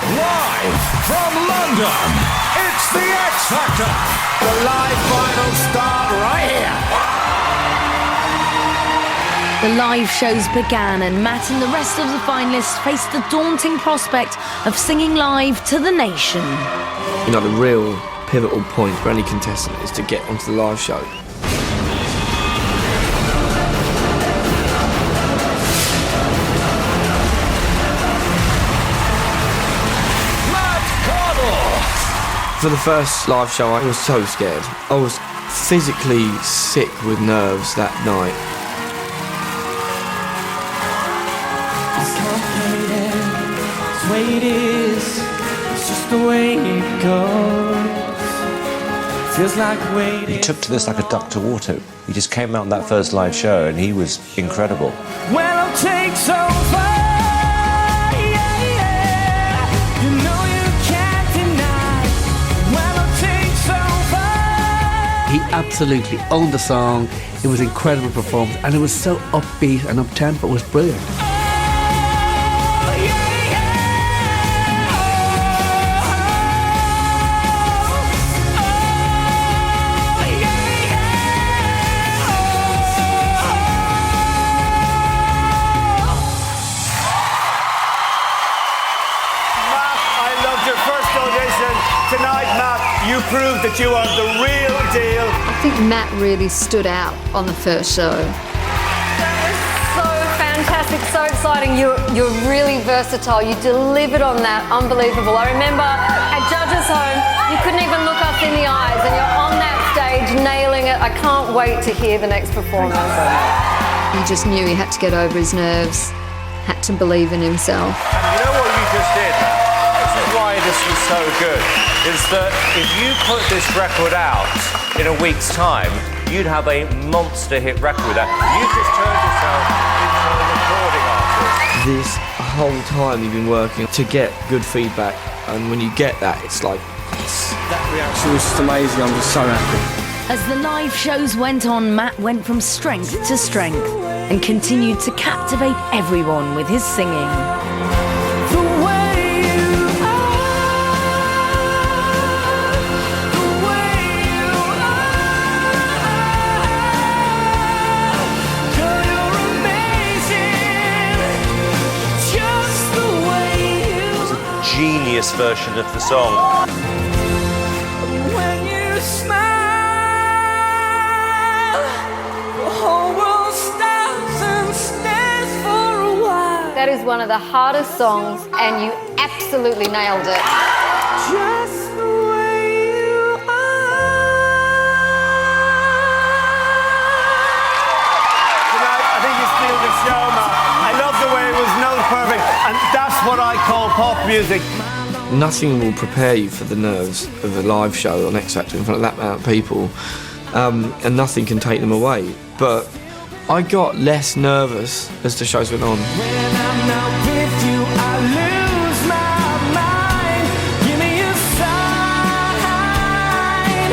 Live from London, it's the X Factor. The live finals start right here. The live shows began and Matt and the rest of the finalists faced the daunting prospect of singing live to the nation. You know, the real pivotal point for any contestant is to get onto the live show. For the first live show, I was so scared. I was physically sick with nerves that night. It's the way it is, it's just the way it goes. Feels like waiting. He took to this like a duck to water. He just came out on that first live show and he was incredible. Well, I'll take so far. He absolutely owned the song. It was an incredible performance and it was so upbeat and up-tempo. It was brilliant. Tonight, Matt, you proved that you are the real deal. I think Matt really stood out on the first show. That was so fantastic, so exciting. You're really versatile. You delivered on that, unbelievable. I remember at Judges Home, you couldn't even look us in the eyes, and you're on that stage nailing it. I can't wait to hear the next performance. He just knew he had to get over his nerves, had to believe in himself. You know what you just did, Matt? This is why this was so good. Is that if you put this record out in a week's time, you'd have a monster hit record with that. You just turned yourself into a recording artist. This whole time you've been working to get good feedback, and when you get that, it's like, yes. That reaction was just amazing. I'm just so happy. As the live shows went on, Matt went from strength to strength and continued to captivate everyone with his singing. Genius version of the song. When you smile, the whole world stops and stares for a while. That is one of the hardest songs, and you absolutely nailed it. Just the way you are. Tonight, I think you steal the show, Matt. I love the way it was note perfect, and that's what I call pop music. Nothing will prepare you for the nerves of a live show on X Factor in front of that amount of people, and nothing can take them away. But I got less nervous as the shows went on. When I'm not with you, I lose my mind. Give me a sign.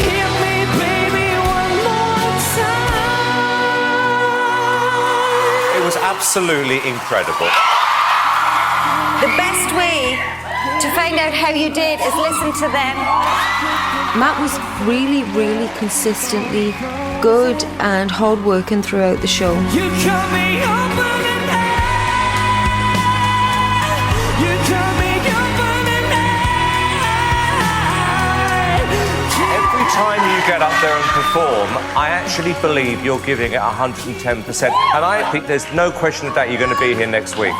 Hit me, baby, one more time. It was absolutely incredible. The best way to find out how you did is listen to them. Matt was really, really consistently good and hard-working throughout the show. You cut me open and you cut me open and Every time you get up there and perform, I actually believe you're giving it 110%. And I think there's no question of that you're going to be here next week.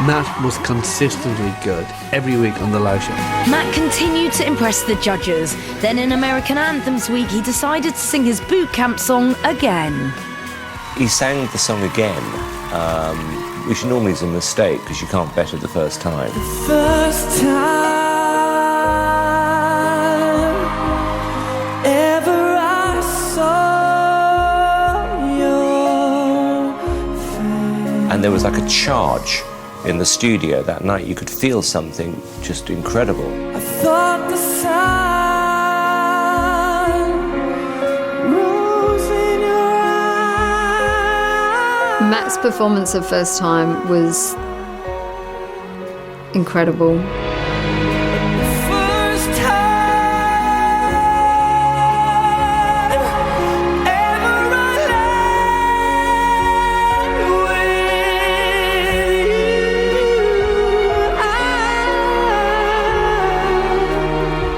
Matt was consistently good every week on the live show. Matt continued to impress the judges. Then in American Anthems Week, he decided to sing his boot camp song again. He sang the song again, which normally is a mistake because you can't better the first time. first time ever I saw your face. And there was like a charge in the studio that night. You could feel something just incredible. I thought the sun rose in your eyes. Matt's performance the first time was incredible.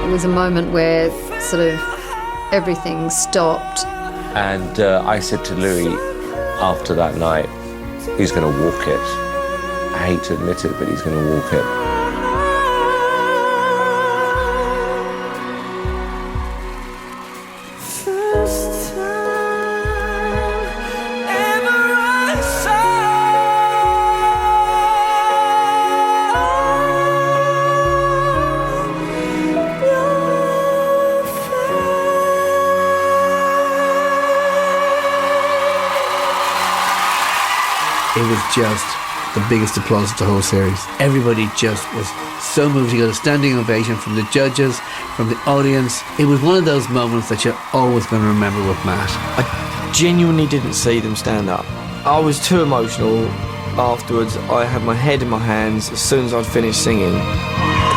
It was a moment where sort of everything stopped. And I said to Louis after that night, he's going to walk it. I hate to admit it, but he's going to walk it. It was just the biggest applause of the whole series. Everybody just was so moved. You got a standing ovation from the judges, from the audience. It was one of those moments that you're always going to remember with Matt. I genuinely didn't see them stand up. I was too emotional afterwards. I had my head in my hands as soon as I'd finished singing.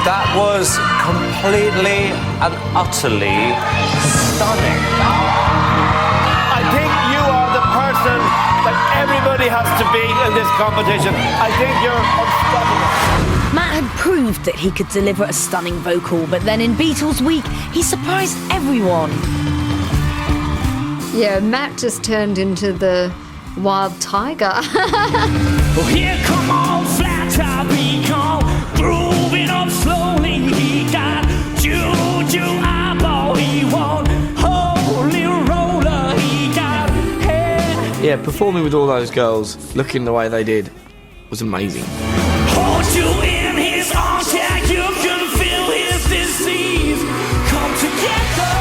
That was completely and utterly stunning. I think you are the person that everybody has to beat in this competition. I think you're unstoppable. Matt had proved that he could deliver a stunning vocal, but then in Beatles Week, he surprised everyone. Yeah, Matt just turned into the wild tiger. Well, here come on, flat top, he come grooving up slowly. He got juju eyeball, he won holy roller, he got hair. Yeah, performing with all those girls, looking the way they did, was amazing. Hold you in his arms, yeah, you can feel his disease. Come together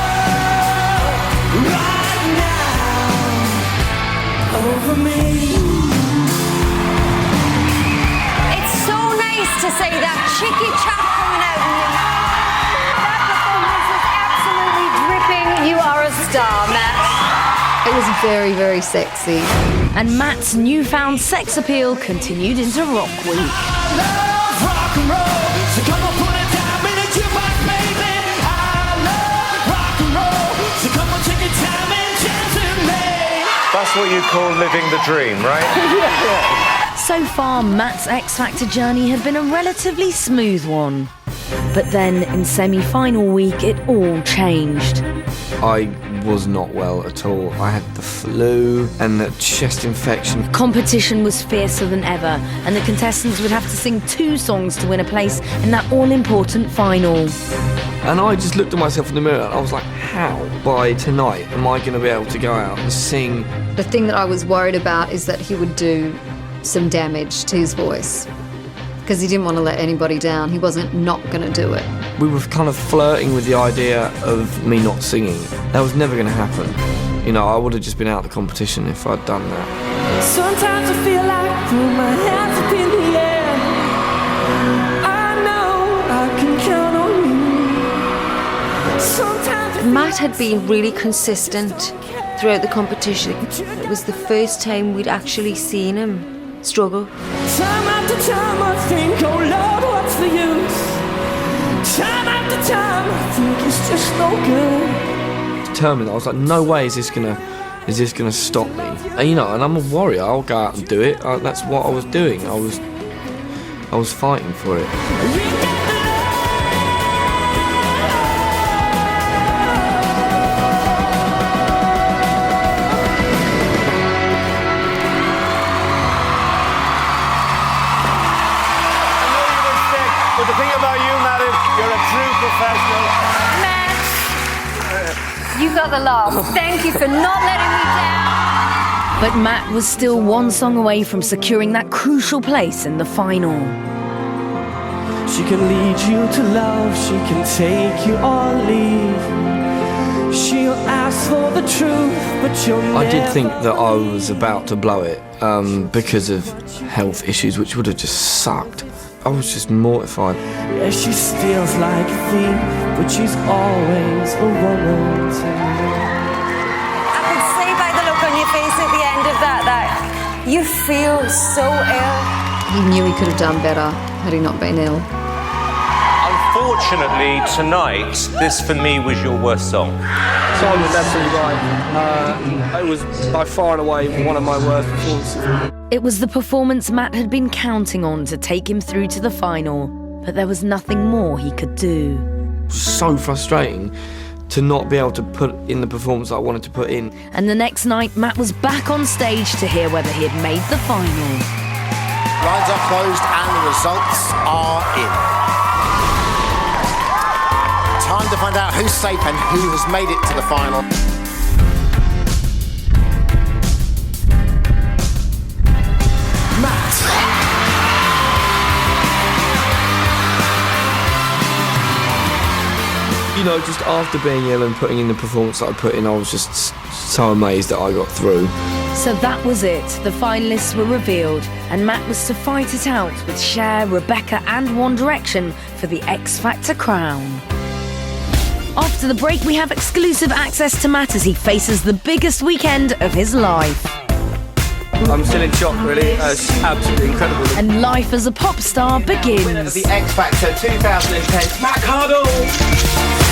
right now over me. It's so nice to see that cheeky chap coming out and That performance was absolutely dripping. You are a star, Matt. It was very, very sexy. And Matt's newfound sex appeal continued into Rock Week. Rock and roll, so come on, put it down in a jukebox, baby. I love rock and roll, so come on, take your time and dance with me. That's what you call living the dream, right? So far, Matt's X Factor journey had been a relatively smooth one. But then, in semi-final week, it all changed. I was not well at all. I had the flu and the chest infection. Competition was fiercer than ever, and the contestants would have to sing 2 songs to win a place in that all-important final. And I just looked at myself in the mirror and I was like, how by tonight am I going to be able to go out and sing? The thing that I was worried about is that he would do some damage to his voice, because he didn't want to let anybody down. He wasn't not going to do it. We were kind of flirting with the idea of me not singing. That was never going to happen. You know, I would have just been out of the competition if I'd done that. Sometimes I feel like throwing my hands up in the air. I know I can count on you. Sometimes Matt had been really consistent throughout the competition. It was the first time we'd actually seen him struggle. time after time I think, oh Lord, what's the use? Time after time I think it's just no good. Determined, I was like, no way is this gonna stop me. And, you know, and I'm a warrior. I'll go out and do it. That's what I was doing. I was fighting for it. But the thing about you, Matt, is you're a true professional. Matt, you got the laugh. Thank you for not letting me down. But Matt was still 1 song away from securing that crucial place in the final. She can lead you to love, she can take you or leave. She'll ask for the truth, but you'll never. I did think that I was about to blow it because of health issues, which would have just sucked. I was just mortified. Yeah, she steals like a thief, but she's always a woman to me. I could see by the look on your face at the end of that you feel so ill. He knew he could have done better. had he not been ill. Unfortunately, tonight, this for me was your worst song. Simon's absolutely right. It was by far and away one of my worst performances. It was the performance Matt had been counting on to take him through to the final, but there was nothing more he could do. So frustrating to not be able to put in the performance I wanted to put in. And the next night, Matt was back on stage to hear whether he had made the final. Lines are closed and the results are in. Time to find out who's safe and who has made it to the final. Matt. You know, just after being ill and putting in the performance that I put in, I was just so amazed that I got through. So that was it. The finalists were revealed, and Matt was to fight it out with Cher, Rebecca and One Direction for the X Factor crown. After the break, we have exclusive access to Matt as he faces the biggest weekend of his life. I'm still in shock, really. It's absolutely incredible. And life as a pop star begins. Winner of the X Factor 2010, Matt Cardle.